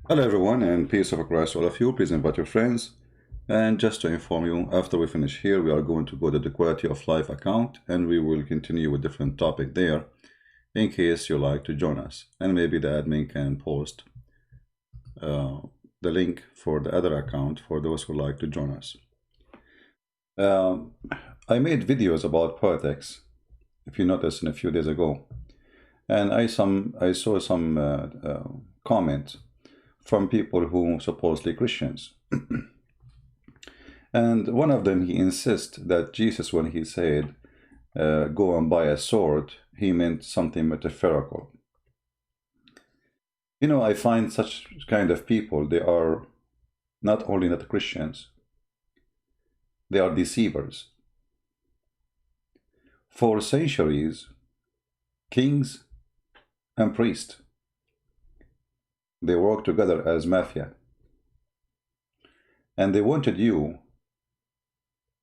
Hello everyone, and peace of Christ to all of you. Please invite your friends. And just to inform you, after we finish here, we are going to go to the quality of life account, and we will continue with different topic there in case you like to join us. And maybe the admin can post the link for the other account for those who like to join us. I made videos about politics, if you noticed, a few days ago, and I saw some comments from people who supposedly Christians. And one of them, he insists that Jesus, when he said, go and buy a sword, he meant something metaphorical. You know, I find such kind of people, they are not only not Christians, they are deceivers. For centuries, kings and priests, they worked together as mafia. And they wanted you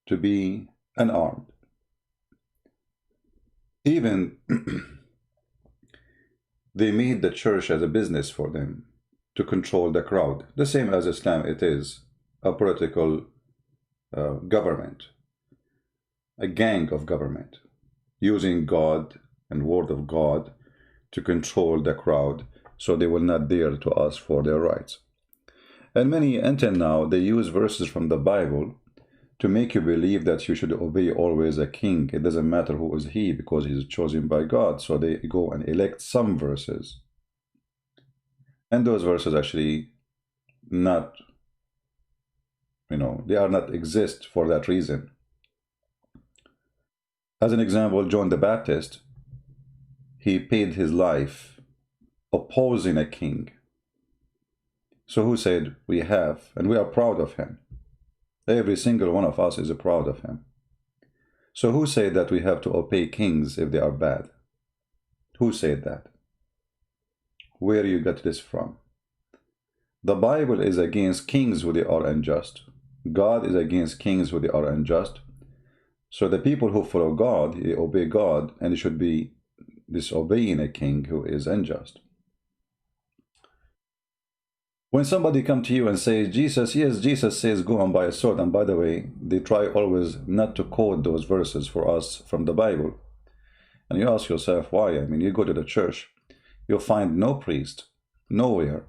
to be unarmed. Even they made the church as a business for them to control the crowd. The same as Islam, it is a political government, a gang of government, using God and word of God to control the crowd so they will not dare to ask for their rights. And many, until now, they use verses from the Bible to make you believe that you should obey always a king. It doesn't matter who is he, because he is chosen by God. So they go and elect some verses. And those verses actually not, they are not exist for that reason. As an example, John the Baptist, he paid his life opposing a king. So who said we have, and we are proud of him. Every single one of us is proud of him. So who said that we have to obey kings if they are bad? Who said that? Where you got this from? The Bible is against kings who they are unjust. God is against kings who they are unjust. So the people who follow God, they obey God, and they should be disobeying a king who is unjust. When somebody come to you and says, Jesus, yes, Jesus says, go and buy a sword. And by the way, they try always not to quote those verses for us from the Bible. And you ask yourself, why? I mean, you go to the church, you'll find no priest, nowhere.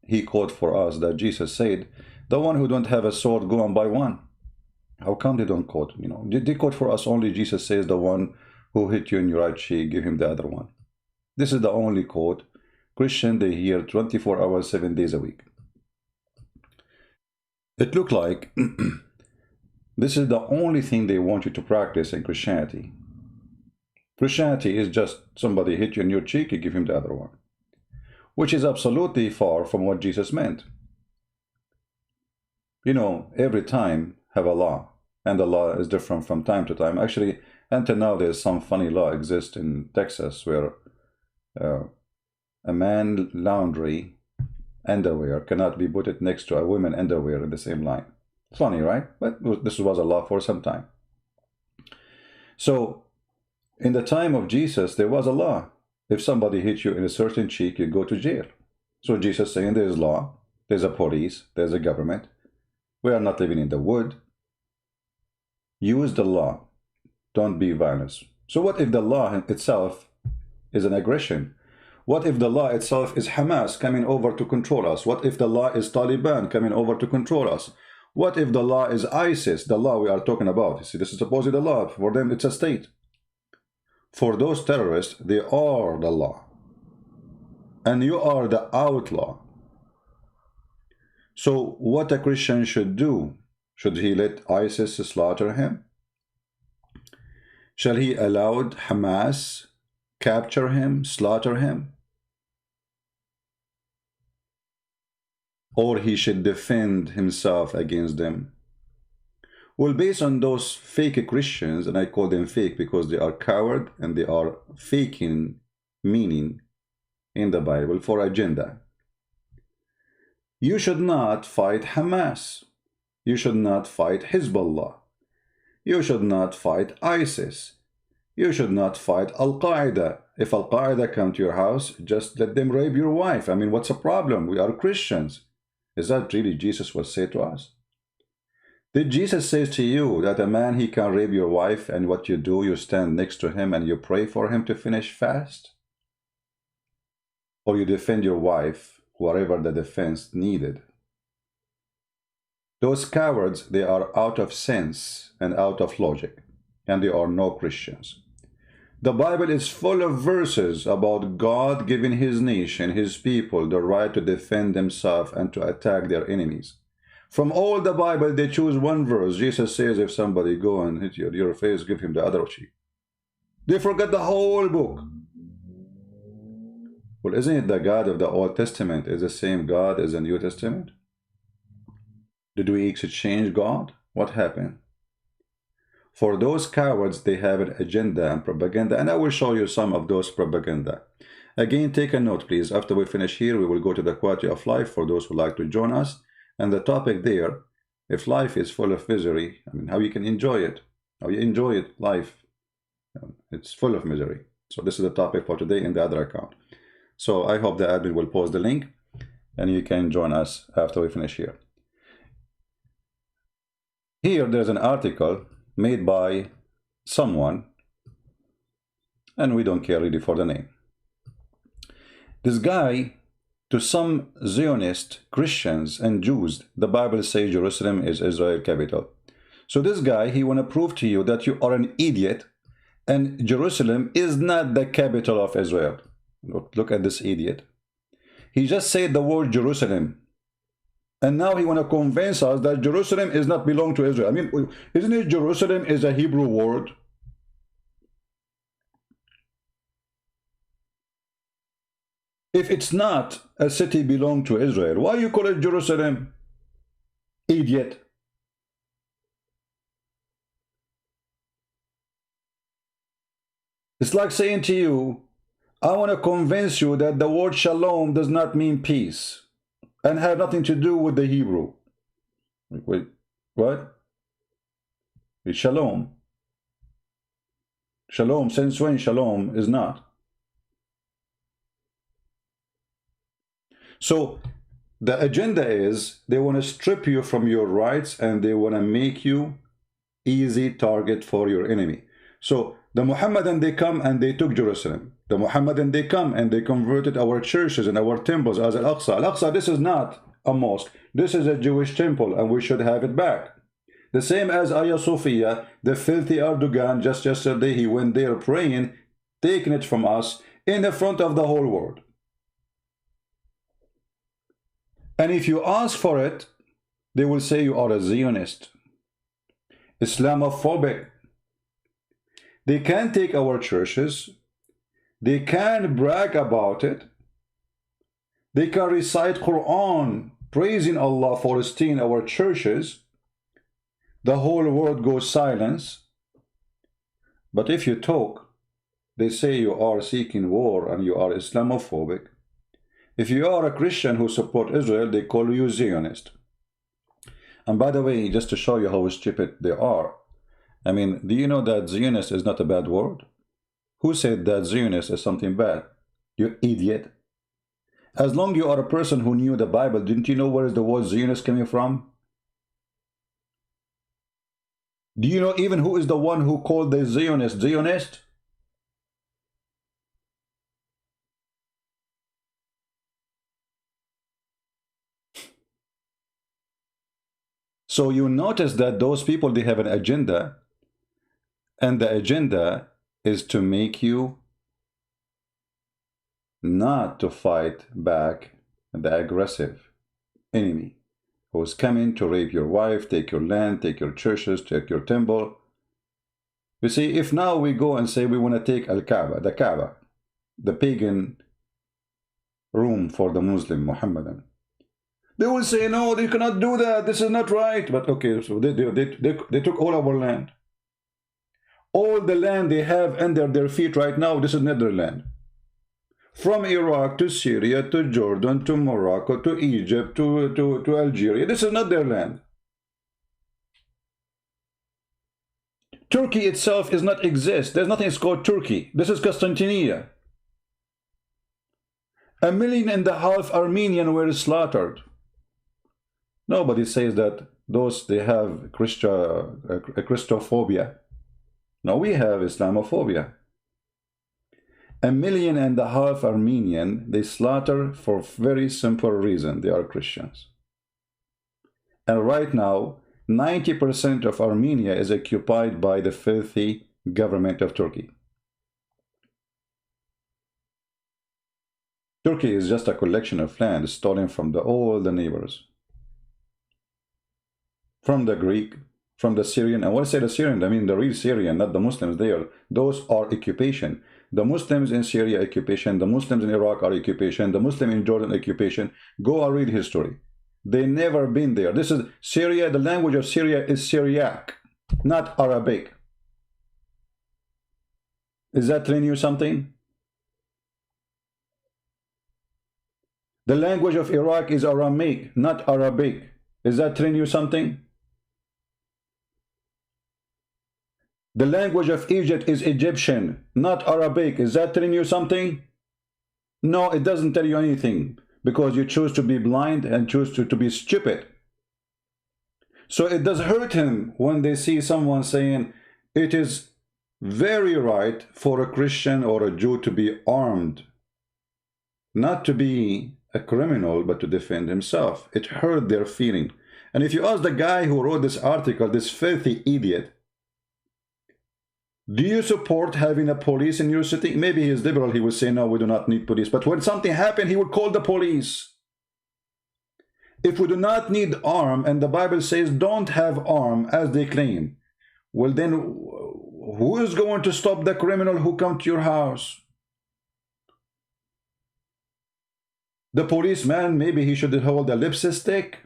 He quote for us that Jesus said, the one who don't have a sword, go and buy one. How come they don't quote? They quote for us only Jesus says, the one who hit you in your right cheek, give him the other one. This is the only quote Christian they hear 24 hours, 7 days a week. It looked like this is the only thing they want you to practice in Christianity. Christianity is just somebody hit you in your cheek, you give him the other one, which is absolutely far from what Jesus meant. Every time have a law, and the law is different from time to time. Actually, until now, there's some funny law exists in Texas where a man laundry underwear cannot be put next to a woman underwear in the same line. Funny, right? But this was a law for some time. So in the time of Jesus, there was a law. If somebody hits you in a certain cheek, you go to jail. So Jesus saying there's law, there's a police, there's a government. We are not living in the wood. Use the law. Don't be violent. So what if the law itself is an aggression? What if the law itself is Hamas coming over to control us? What if the law is Taliban coming over to control us? What if the law is ISIS, the law we are talking about? You see, this is supposedly the law. For them, it's a state. For those terrorists, they are the law. And you are the outlaw. So what a Christian should do? Should he let ISIS slaughter him? Shall he allow Hamas capture him, slaughter him? Or he should defend himself against them? Well, based on those fake Christians, and I call them fake because they are coward and they are faking meaning in the Bible for agenda. You should not fight Hamas. You should not fight Hezbollah. You should not fight ISIS. You should not fight Al-Qaeda. If Al-Qaeda come to your house, just let them rape your wife. I mean, what's the problem? We are Christians. Is that really Jesus was said to us? Did Jesus say to you that a man, he can rape your wife, and what you do, you stand next to him and you pray for him to finish fast? Or you defend your wife, whatever the defense needed? Those cowards, they are out of sense and out of logic, and they are no Christians. The Bible is full of verses about God giving his nation, his people, the right to defend themselves and to attack their enemies. From all the Bible, they choose one verse. Jesus says, if somebody go and hit you on your face, give him the other cheek. They forget the whole book. Well, isn't it the God of the Old Testament is the same God as the New Testament? Did we exchange God? What happened? For those cowards, they have an agenda and propaganda, and I will show you some of those propaganda. Again, take a note, please. After we finish here, we will go to the quality of life for those who like to join us. And the topic there, if life is full of misery, I mean, how you can enjoy it. How you enjoy it, life. It's full of misery. So this is the topic for today in the other account. So I hope the admin will post the link, and you can join us after we finish here. Here, there's an article made by someone, and we don't care really for the name. This guy, to some Zionist Christians and Jews, the Bible says Jerusalem is Israel capital. So this guy, he want to prove to you that you are an idiot and Jerusalem is not the capital of Israel. Look at this idiot. He just said the word Jerusalem. And now he want to convince us that Jerusalem is not belong to Israel. I mean, isn't it Jerusalem is a Hebrew word? If it's not a city belong to Israel, why you call it Jerusalem? Idiot. It's like saying to you, I want to convince you that the word shalom does not mean peace and have nothing to do with the Hebrew. Wait, what? It's shalom. Shalom, since when shalom is not? So the agenda is they want to strip you from your rights and they want to make you easy target for your enemy. So the Muhammadan, they come and they took Jerusalem. The Muhammadan, they come and they converted our churches and our temples as Al-Aqsa. Al-Aqsa, this is not a mosque. This is a Jewish temple and we should have it back. The same as Hagia Sophia, the filthy Erdogan, just yesterday he went there praying, taking it from us in the front of the whole world. And if you ask for it, they will say you are a Zionist, Islamophobic. They can take our churches. They can brag about it. They can recite Qur'an, praising Allah for staying our churches. The whole world goes silence. But if you talk, they say you are seeking war and you are Islamophobic. If you are a Christian who support Israel, they call you Zionist. And by the way, just to show you how stupid they are, I mean, do you know that Zionist is not a bad word? Who said that Zionist is something bad? You idiot. As long as you are a person who knew the Bible, didn't you know where is the word Zionist coming from? Do you know even who is the one who called the Zionist Zionist? So you notice that those people, they have an agenda, and the agenda is to make you not to fight back the aggressive enemy who is coming to rape your wife, take your land, take your churches, take your temple. You see, if now we go and say we want to take Al-Kaaba, the pagan room for the Muslim Muhammadan, they will say, no, they cannot do that. This is not right. But okay, so they took all our land. All the land they have under their feet right now, this is not their land. From Iraq to Syria to Jordan to Morocco to Egypt to Algeria, this is not their land. Turkey itself is not exist. There's nothing called Turkey. This is Constantinople. 1.5 million Armenians were slaughtered. Nobody says that those they have Christophobia. No, we have Islamophobia. 1.5 million Armenian they slaughter for very simple reason. They are Christians. And right now, 90% of Armenia is occupied by the filthy government of Turkey. Turkey is just a collection of land stolen from all the neighbors. From the Greek, from the Syrian, and when I say the Syrian, I mean the real Syrian, not the Muslims there. Those are occupation. The Muslims in Syria, occupation. The Muslims in Iraq are occupation. The Muslim in Jordan, occupation. Go and read history. They never been there. This is Syria. The language of Syria is Syriac, not Arabic. Is that telling you something? The language of Iraq is Aramaic, not Arabic. Is that telling you something? The language of Egypt is Egyptian, not Arabic. Is that telling you something? No, it doesn't tell you anything, because you choose to be blind and choose to be stupid. So it does hurt him when they see someone saying it is very right for a Christian or a Jew to be armed, not to be a criminal, but to defend himself. It hurt their feeling. And if you ask the guy who wrote this article, this filthy idiot, do you support having a police in your city? Maybe he is liberal, he would say, no, we do not need police. But when something happened, he would call the police. If we do not need arm, and the Bible says don't have arm as they claim, well then, who is going to stop the criminal who come to your house? The policeman, maybe he should hold a lipstick.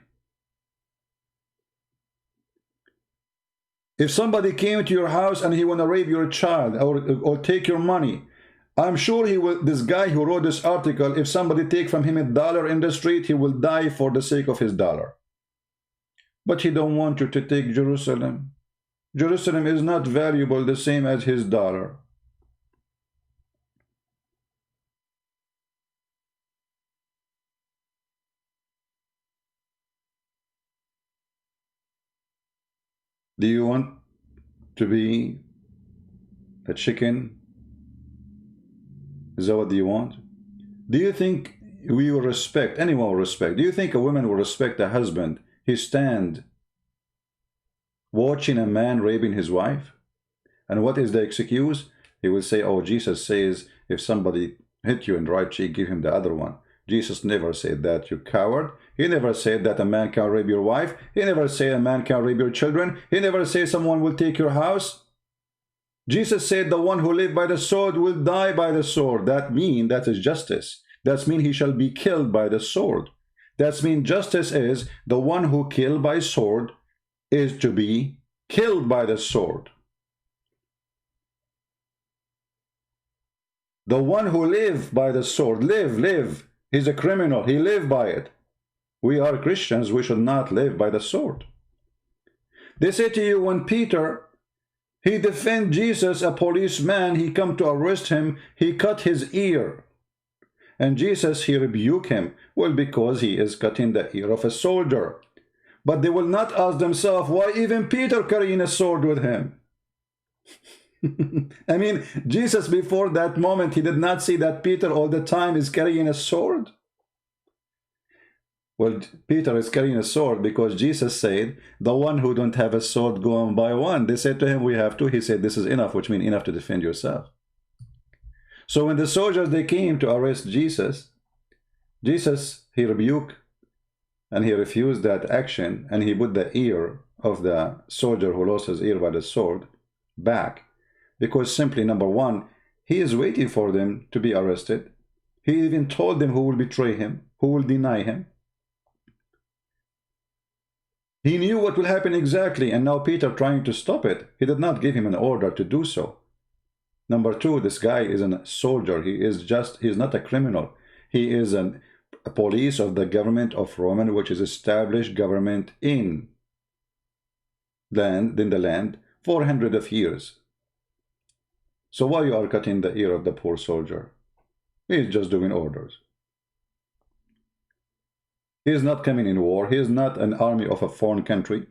If somebody came to your house and he want to rape your child or take your money, I'm sure he will. This guy who wrote this article, if somebody take from him $1 in the street, he will die for the sake of his dollar. But he don't want you to take Jerusalem. Jerusalem is not valuable the same as his dollar. Do you want to be a chicken? Is that what you want? Do you think we will respect, anyone will respect, do you think a woman will respect a husband? He stand watching a man raping his wife? And what is the excuse? He will say, oh, Jesus says if somebody hit you in the right cheek, give him the other one. Jesus never said that, you coward. He never said that a man can rape your wife. He never said a man can rape your children. He never said someone will take your house. Jesus said the one who lives by the sword will die by the sword. That means that is justice. That means he shall be killed by the sword. That means justice is the one who killed by sword is to be killed by the sword. The one who live by the sword, live. He's a criminal. He lived by it. We are Christians. We should not live by the sword. They say to you, when Peter, he defend Jesus, a policeman, he come to arrest him, he cut his ear. And Jesus, he rebuke him. Well, because he is cutting the ear of a soldier. But they will not ask themselves, why even Peter carrying a sword with him? I mean, Jesus before that moment, he did not see that Peter all the time is carrying a sword. Well, Peter is carrying a sword because Jesus said, the one who don't have a sword, go and buy one. They said to him, we have two. He said, this is enough, which means enough to defend yourself. So when the soldiers, they came to arrest Jesus, he rebuked and he refused that action, and he put the ear of the soldier who lost his ear by the sword back. Because simply, number one, he is waiting for them to be arrested. He even told them who will betray him, who will deny him. He knew what will happen exactly, and now Peter trying to stop it. He did not give him an order to do so. Number two, this guy is a soldier. He is not a criminal. He is a police of the government of Roman, which is established government in the land 400 of years. So why you are cutting the ear of the poor soldier? He is just doing orders. He is not coming in war. He is not an army of a foreign country.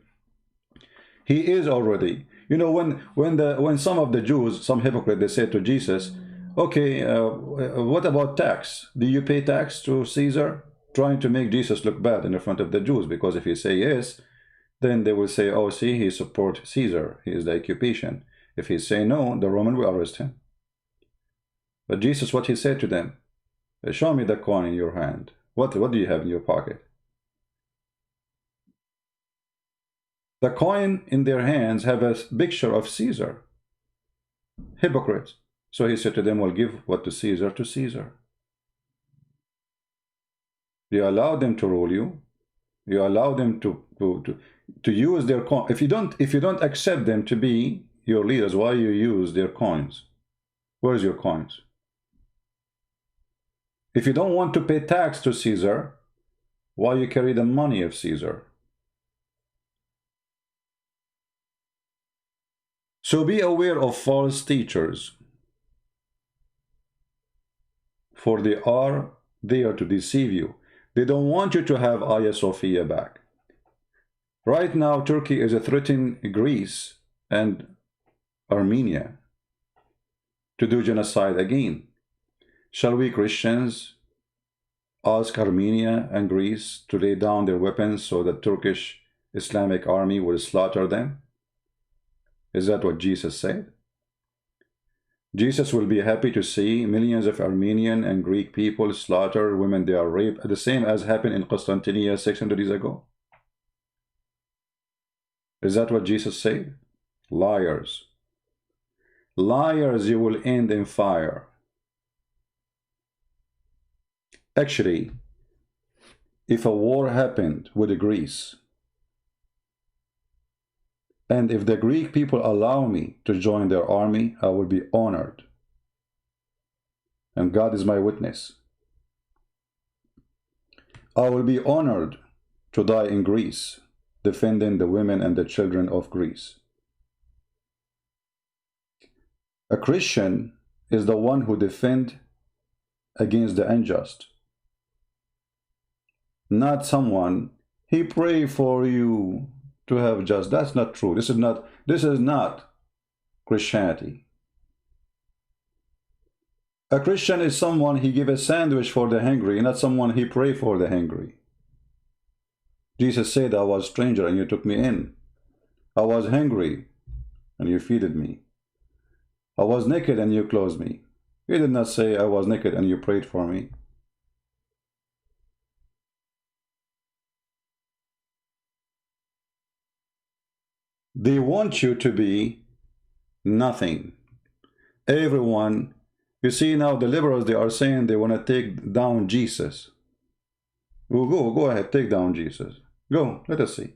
He is already, you know, when some of the Jews, some hypocrites, they said to Jesus, okay, what about tax? Do you pay tax to Caesar? Trying to make Jesus look bad in the front of the Jews, because if he say yes, then they will say, oh, see, he support Caesar. He is the occupation. If he say no, the Roman will arrest him. But Jesus, what he said to them, show me the coin in your hand. What do you have in your pocket? The coin in their hands have a picture of Caesar. Hypocrites. So he said to them, well, give what to Caesar to Caesar. You allow them to rule you. You allow them to use their coin. If you don't accept them to be your leaders, why you use their coins? Where's your coins? If you don't want to pay tax to Caesar, why you carry the money of Caesar? So be aware of false teachers, for they are there to deceive you. They don't want you to have Hagia Sophia back. Right now, Turkey is threatening Greece and Armenia to do genocide again. Shall we Christians ask Armenia and Greece to lay down their weapons so the Turkish Islamic army will slaughter them? Is that what Jesus said? Jesus will be happy to see millions of Armenian and Greek people slaughter women they are raped, the same as happened in Constantinople 600 years ago. Is that what Jesus said? Liars. Liars, you will end in fire. Actually, if a war happened with Greece, and if the Greek people allow me to join their army, I will be honored. And God is my witness. I will be honored to die in Greece, defending the women and the children of Greece. A Christian is the one who defends against the unjust. Not someone, he pray for you to have just. That's not true. This is not Christianity. A Christian is someone he give a sandwich for the hungry, not someone he pray for the hungry. Jesus said, I was a stranger and you took me in. I was hungry and you feeded me. I was naked and you clothed me. He did not say, I was naked and you prayed for me. They want you to be nothing. Everyone, you see now the liberals, they are saying they want to take down Jesus. Well, go ahead, take down Jesus. Go, let us see.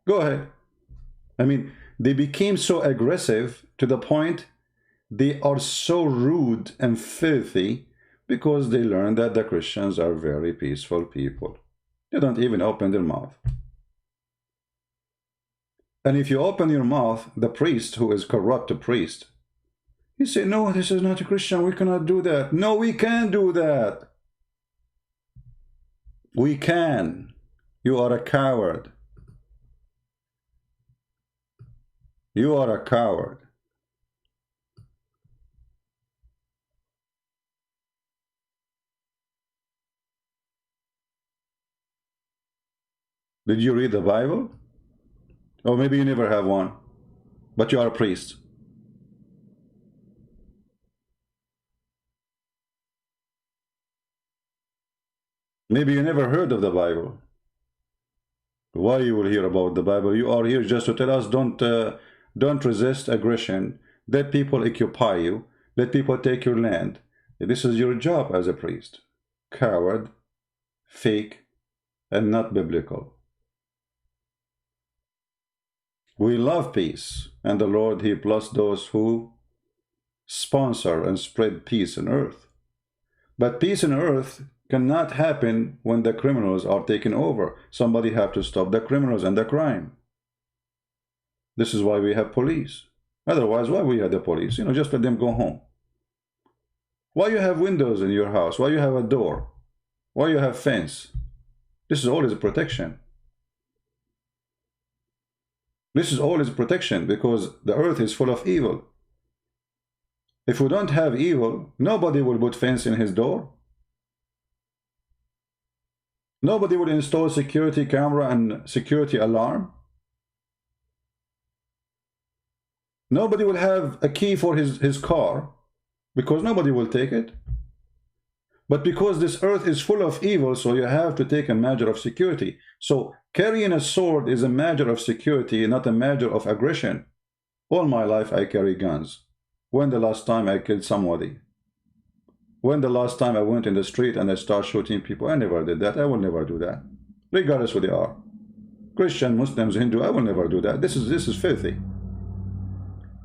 Go ahead. I mean, they became so aggressive to the point they are so rude and filthy because they learned that the Christians are very peaceful people. They don't even open their mouth. And if you open your mouth, the priest who is corrupt, priest, he say, no, this is not a Christian, we cannot do that. No, we can do that. We can. You are a coward. You are a coward. Did you read the Bible? Or maybe you never have one, but you are a priest. Maybe you never heard of the Bible. Why you will hear about the Bible? You are here just to tell us don't resist aggression. Let people occupy you. Let people take your land. This is your job as a priest. Coward, fake, and not biblical. We love peace, and the Lord, He blessed those who sponsor and spread peace on earth. But peace on earth cannot happen when the criminals are taken over. Somebody have to stop the criminals and the crime. This is why we have police. Otherwise, why we have the police? You know, just let them go home. Why you have windows in your house? Why you have a door? Why you have fence? This is always protection. This is always protection because the earth is full of evil. If we don't have evil, nobody will put fence in his door. Nobody will install security camera and security alarm. Nobody will have a key for his car because nobody will take it. But because this earth is full of evil, so you have to take a measure of security. So carrying a sword is a measure of security, not a measure of aggression. All my life I carry guns. When the last time I killed somebody? When the last time I went in the street and I start shooting people? I never did that. I will never do that. Regardless who they are. Christian, Muslims, Hindu, I will never do that. This is filthy.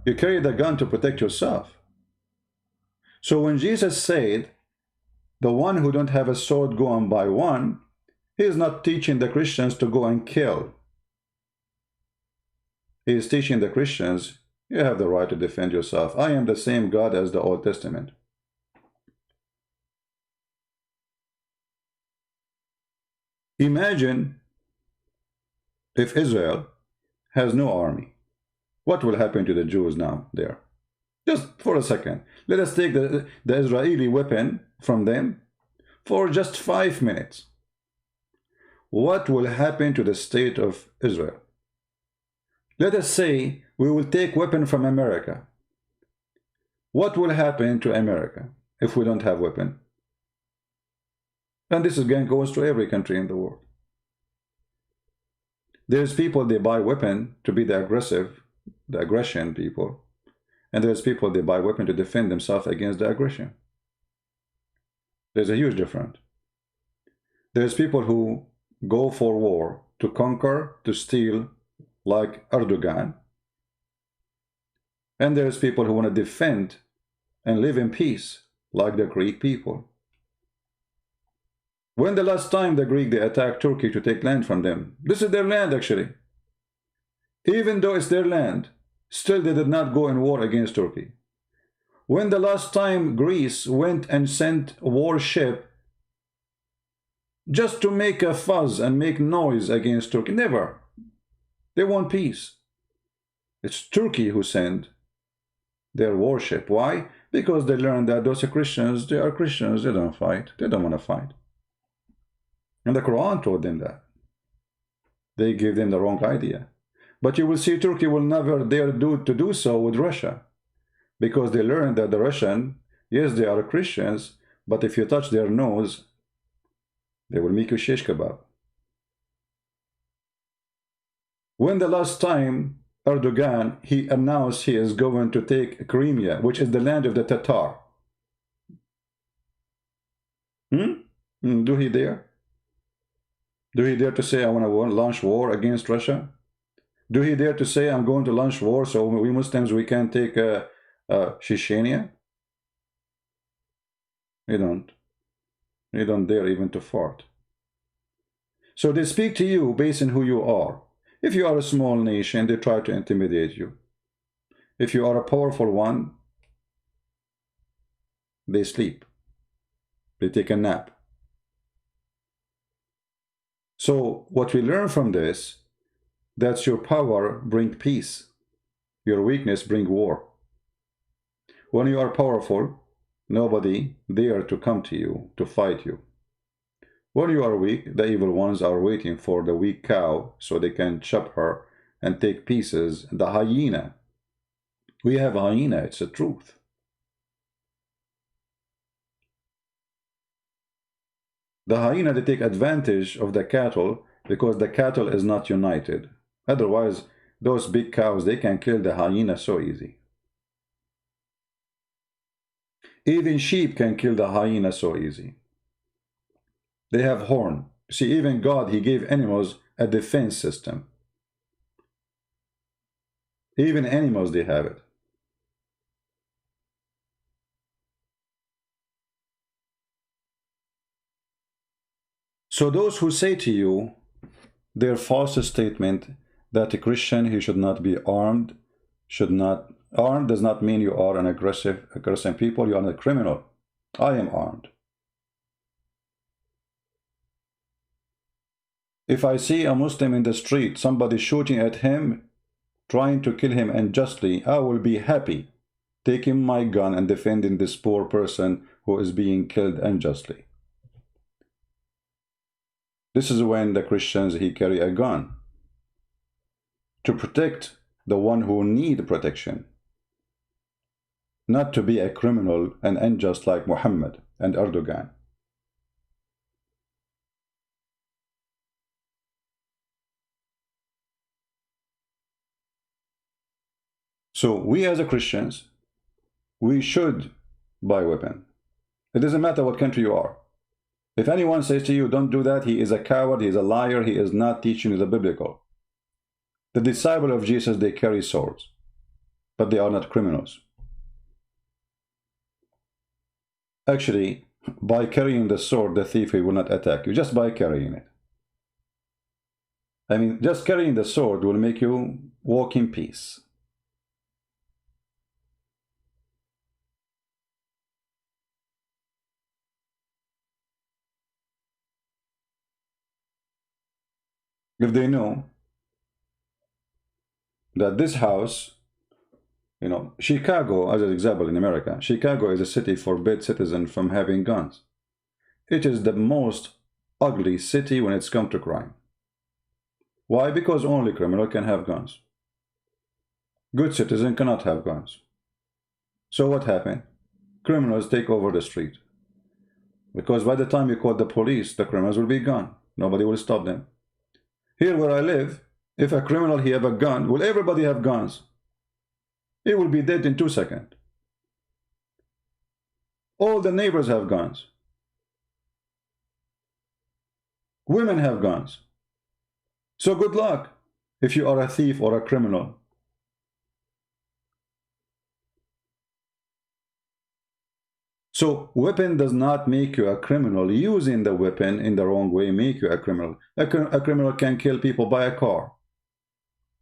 You carry the gun to protect yourself. So when Jesus said, the one who don't have a sword go and buy one, he is not teaching the Christians to go and kill. He is teaching the Christians, you have the right to defend yourself. I am the same God as the Old Testament. Imagine if Israel has no army. What will happen to the Jews now there? Just for a second. Let us take the Israeli weapon from them for just 5 minutes. What will happen to the state of Israel? Let us say we will take weapon from America. What will happen to America if we don't have weapon? And this again goes to every country in the world. There's people, they buy weapon to be the aggression people. And there's people, they buy weapon to defend themselves against the aggression. There's a huge difference. There's people who go for war to conquer, to steal, like Erdogan. And there's people who want to defend and live in peace, like the Greek people. When the last time the Greek, they attacked Turkey to take land from them? This is their land, actually. Even though it's their land, still they did not go in war against Turkey. When the last time Greece went and sent a warship just to make a fuss and make noise against Turkey? Never. They want peace. It's Turkey who sent their warship. Why? Because they learned that those are Christians, they don't fight. They don't want to fight. And the Quran told them that. They gave them the wrong idea. But you will see Turkey will never dare to do so with Russia. Because they learned that the Russian, yes, they are Christians, but if you touch their nose, they will make you shish kebab. When the last time Erdogan, he announced he is going to take Crimea, which is the land of the Tatar. Do he dare? Do he dare to say, I want to launch war against Russia? Do he dare to say, I'm going to launch war so we Muslims, we can take Chechnya? He don't. He don't dare even to fart. So they speak to you based on who you are. If you are a small nation, they try to intimidate you. If you are a powerful one, they sleep. They take a nap. So what we learn from this, that's your power bring peace. Your weakness bring war. When you are powerful, nobody dare to come to you to fight you. When you are weak, the evil ones are waiting for the weak cow so they can chop her and take pieces. The hyena. We have a hyena, it's the truth. The hyena, they take advantage of the cattle because the cattle is not united. Otherwise, those big cows, they can kill the hyena so easy. Even sheep can kill the hyena so easy. They have horn. See, even God, he gave animals a defense system. Even animals, they have it. So those who say to you their false statement, that a Christian, he should not be armed, armed does not mean you are an aggressive people, you are a criminal. I am armed. If I see a Muslim in the street, somebody shooting at him, trying to kill him unjustly, I will be happy taking my gun and defending this poor person who is being killed unjustly. This is when the Christians, he carry a gun to protect the one who need protection, not to be a criminal and unjust like Muhammad and Erdogan. So we as a Christians, we should buy weapon. It doesn't matter what country you are. If anyone says to you, don't do that, he is a coward, he is a liar, he is not teaching you the biblical. The disciple of Jesus, they carry swords, but they are not criminals. Actually, by carrying the sword, the thief, he will not attack you, just by carrying it. I mean, just carrying the sword will make you walk in peace. If they know that this house, you know, Chicago, as an example in America, Chicago is a city forbids citizens from having guns. It is the most ugly city when it's come to crime. Why? Because only criminal can have guns. Good citizen cannot have guns. So what happened? Criminals take over the street. Because by the time you call the police, the criminals will be gone. Nobody will stop them. Here where I live, if a criminal he have a gun, will everybody have guns? He will be dead in 2 seconds. All the neighbors have guns. Women have guns. So good luck if you are a thief or a criminal. So weapon does not make you a criminal. Using the weapon in the wrong way make you a criminal. A criminal can kill people by a car.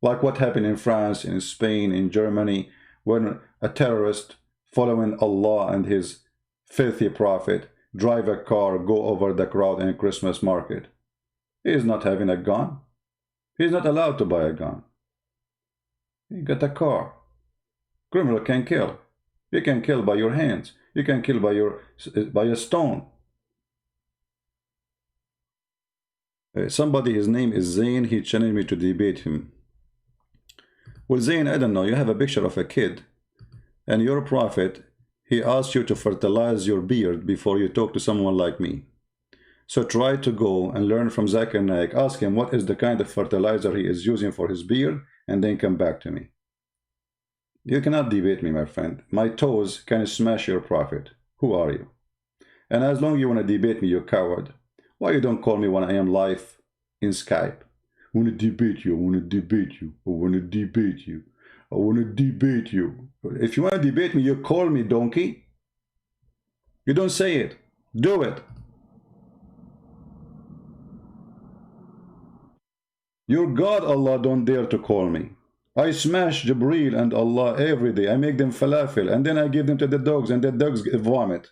Like what happened in France, in Spain, in Germany, when a terrorist following Allah and his filthy prophet drive a car, go over the crowd in a Christmas market. He is not having a gun. He is not allowed to buy a gun. He got a car. Criminal can kill. You can kill by your hands. You can kill by a stone. Somebody, his name is Zain, he challenged me to debate him. Well, Zain, I don't know, you have a picture of a kid, and your prophet, he asked you to fertilize your beard before you talk to someone like me. So try to go and learn from Zakir Naik. Ask him what is the kind of fertilizer he is using for his beard, and then come back to me. You cannot debate me, my friend. My toes can smash your prophet. Who are you? And as long as you want to debate me, you coward, why you don't call me when I am live in Skype? I want to debate you, I want to debate you, I want to debate you, I want to debate you. If you want to debate me, you call me, donkey. You don't say it. Do it. Your God, Allah, don't dare to call me. I smash Jibreel and Allah every day. I make them falafel and then I give them to the dogs and the dogs vomit.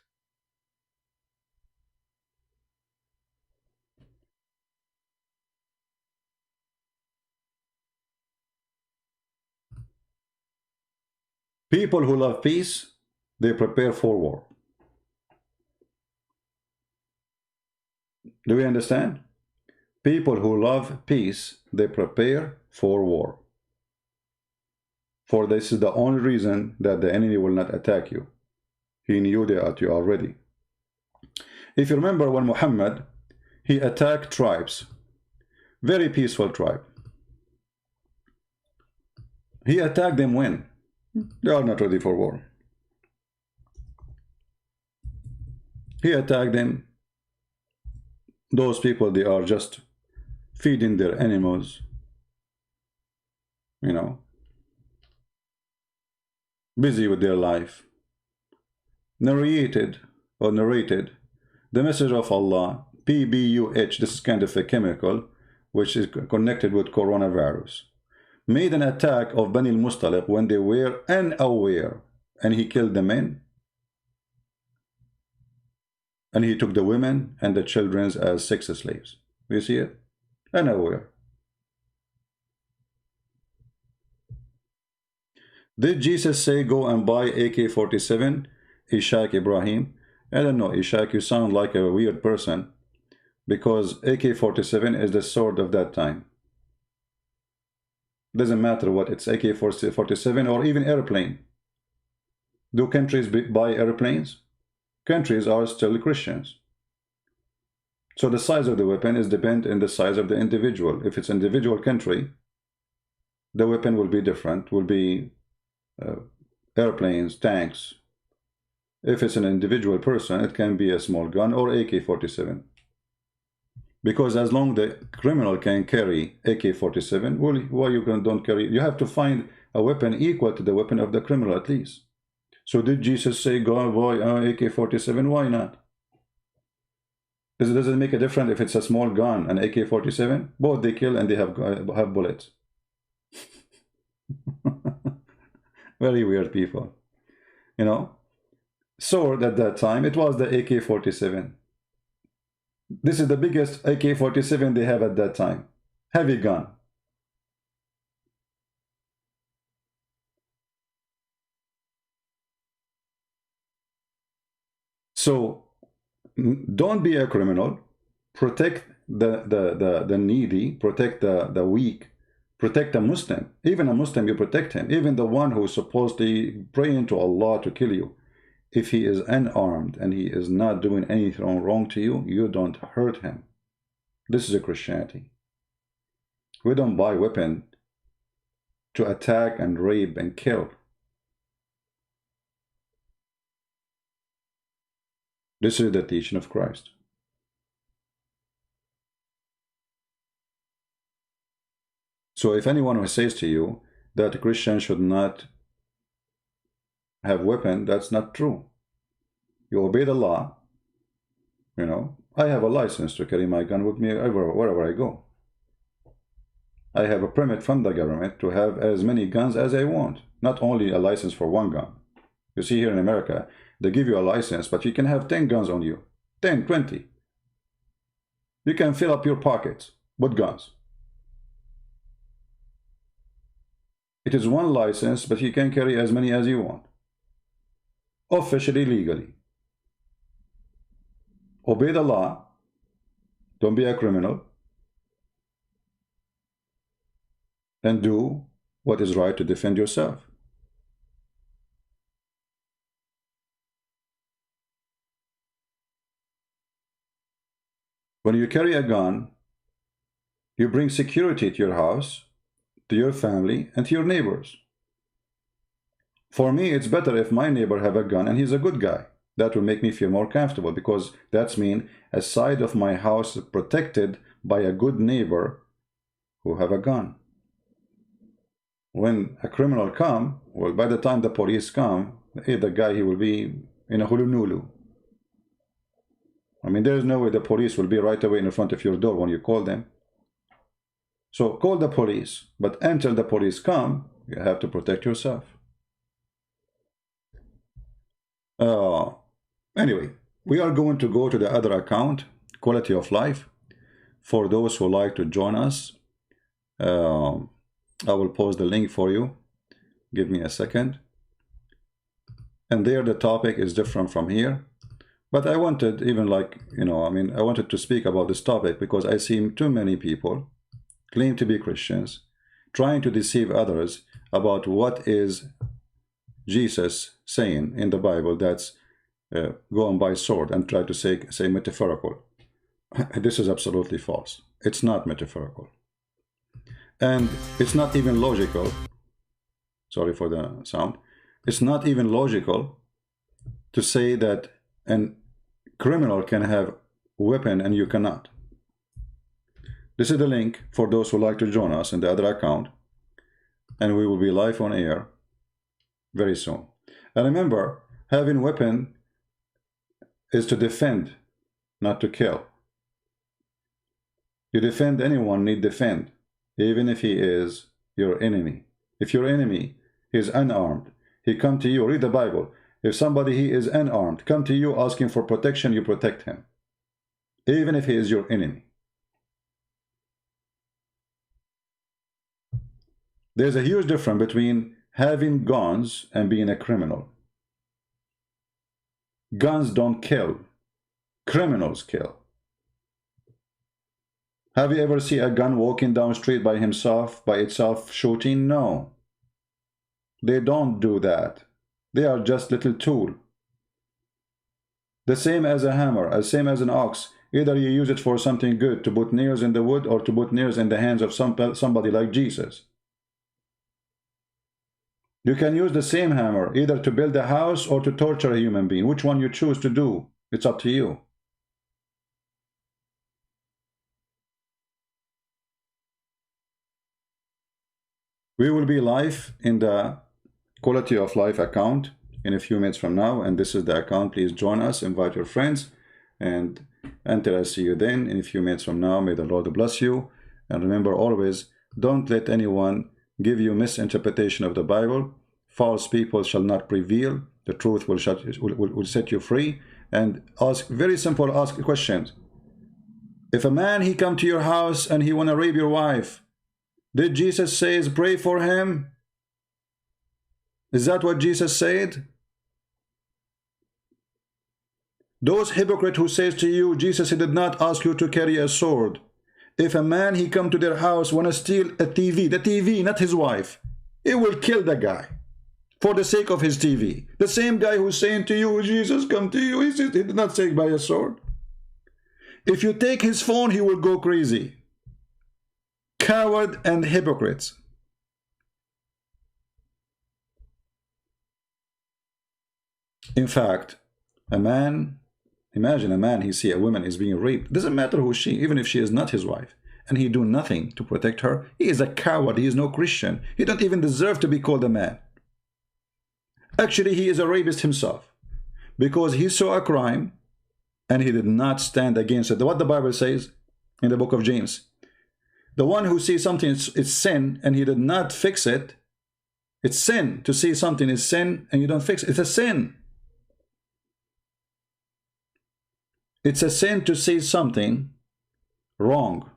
People who love peace, they prepare for war. Do we understand? People who love peace, they prepare for war. For this is the only reason that the enemy will not attack you. He knew that you already. If you remember when Muhammad, he attacked tribes, very peaceful tribe. He attacked them when? They are not ready for war. He attacked them. Those people, they are just feeding their animals, you know, busy with their life. Narrated the message of Allah, PBUH, this is kind of a chemical which is connected with coronavirus. made an attack of Bani al-Mustaliq when they were unaware, and he killed the men, and he took the women and the children as sex slaves. You see it? Unaware. Did Jesus say go and buy AK-47? Ishaq Ibrahim. I don't know, Ishaq, you sound like a weird person, because AK-47 is the sword of that time. Doesn't matter what it's, AK-47 or even airplane. Do countries buy airplanes? Countries are still Christians. So the size of the weapon is dependent on the size of the individual. If it's an individual country, the weapon will be different, will be airplanes, tanks. If it's an individual person, it can be a small gun or AK-47. Because as long the criminal can carry AK-47, well, why you don't carry? You have to find a weapon equal to the weapon of the criminal at least. So did Jesus say go and buy AK-47? Why not? Does it make a difference if it's a small gun, an AK-47? Both they kill and they have bullets. Very weird people, you know. Sword at that time, it was the AK-47. This is the biggest AK-47 they have at that time. Heavy gun. So don't be a criminal. Protect the needy, protect the weak, protect a Muslim. Even a Muslim, you protect him. Even the one who is supposedly praying to Allah to kill you. If he is unarmed and he is not doing anything wrong to you, you don't hurt him. This is a Christianity. We don't buy weapon to attack and rape and kill. This is the teaching of Christ. So if anyone who says to you that Christians should not have weapon, that's not true. You obey the law. You know, I have a license to carry my gun with me wherever I go. I have a permit from the government to have as many guns as I want, not only a license for one gun. You see, here in America, they give you a license, but you can have 10 guns on you, 10, 20. You can fill up your pockets with guns. It is one license, but you can carry as many as you want. Officially, legally. Obey the law. Don't be a criminal. And do what is right to defend yourself. When you carry a gun, you bring security to your house, to your family, and to your neighbors. For me, it's better if my neighbor have a gun and he's a good guy. That will make me feel more comfortable, because that's mean a side of my house is protected by a good neighbor who have a gun. When a criminal come, well, by the time the police come, the guy, he will be in a hulunulu. I mean, there is no way the police will be right away in front of your door when you call them. So call the police, but until the police come, you have to protect yourself. Anyway, we are going to go to the other account, Quality of Life. For those who like to join us, I will post the link for you. Give me a second. And there the topic is different from here. But I wanted, even like, you know, I mean, I wanted to speak about this topic because I see too many people claim to be Christians, trying to deceive others about what is Jesus saying in the Bible, that's go and buy sword, and try to say metaphorical. This is absolutely false. It's not metaphorical. And it's not even logical. Sorry for the sound. It's not even logical to say that a criminal can have a weapon and you cannot. This is the link for those who like to join us in the other account, and we will be live on air very soon. And remember, having weapon is to defend, not to kill. You defend anyone, need defend, even if he is your enemy. If your enemy is unarmed, he come to you, read the Bible. If somebody he is unarmed, come to you asking for protection, you protect him. Even if he is your enemy. There's a huge difference between having guns and being a criminal. Guns don't kill. Criminals kill. Have you ever seen a gun walking down the street by itself shooting? No. They don't do that. They are just little tool. The same as a hammer, the same as an ox. Either you use it for something good, to put nails in the wood, or to put nails in the hands of somebody like Jesus. You can use the same hammer either to build a house or to torture a human being. Which one you choose to do, it's up to you. We will be live in the Quality of Life account in a few minutes from now, and this is the account. Please join us, invite your friends, and until I see you then in a few minutes from now, may the Lord bless you. And remember always, don't let anyone give you misinterpretation of the Bible. False people shall not prevail. The truth will set you free. And ask very simple, ask questions. If a man he come to your house and he want to rape your wife, did Jesus say pray for him? Is that what Jesus said? Those hypocrites who says to you, Jesus, he did not ask you to carry a sword. If a man he come to their house want to steal a TV, the TV, not his wife, he will kill the guy for the sake of his TV. The same guy who's saying to you, Jesus come to you, he did not say by a sword. If you take his phone, he will go crazy. Coward and hypocrites. In fact, a man, imagine a man, he see a woman is being raped. Doesn't matter who she, even if she is not his wife, and he do nothing to protect her. He is a coward. He is no Christian. He don't even deserve to be called a man. Actually, he is a rapist himself, because he saw a crime and he did not stand against it. What the Bible says in the book of James, the one who sees something is sin and he did not fix it. It's sin. To see something is sin and you don't fix it. It's a sin. It's a sin to see something wrong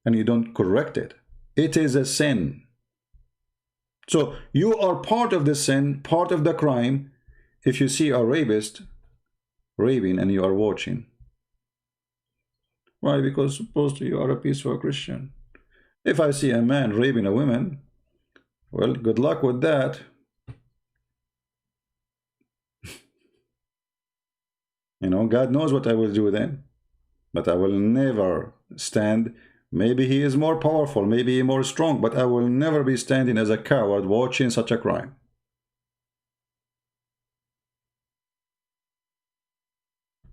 and you don't correct it. It is a sin. So you are part of the sin, part of the crime, if you see a rapist raping and you are watching. Why? Because supposedly you are a peaceful Christian. If I see a man raping a woman, well, good luck with that. You know, God knows what I will do then. But I will never stand. Maybe he is more powerful, maybe he is more strong, but I will never be standing as a coward watching such a crime.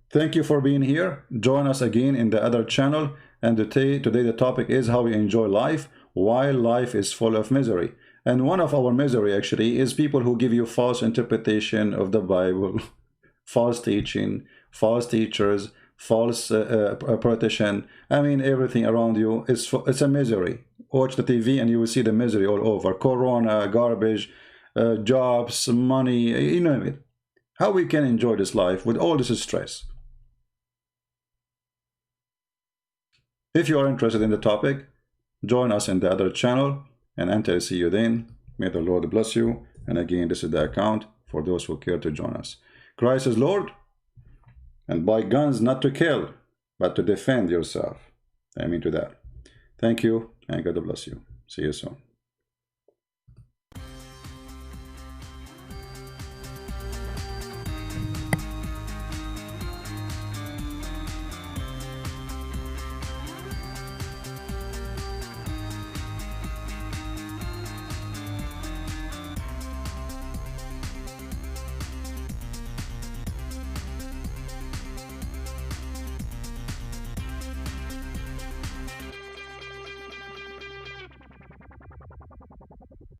Thank you for being here. Join us again in the other channel. And today the topic is how we enjoy life while life is full of misery. And one of our misery actually is people who give you false interpretation of the Bible, false teaching, false teachers, false politician. I mean, everything around you is it's a misery. Watch the TV and you will see the misery all over. Corona, garbage, jobs, money, you know it. How we can enjoy this life with all this stress? If you are interested in the topic, join us in the other channel. And until I see you then, may the Lord bless you. And again, this is the account for those who care to join us. Christ is Lord, and buy guns not to kill, but to defend yourself. I mean to that. Thank you, and God bless you. See you soon.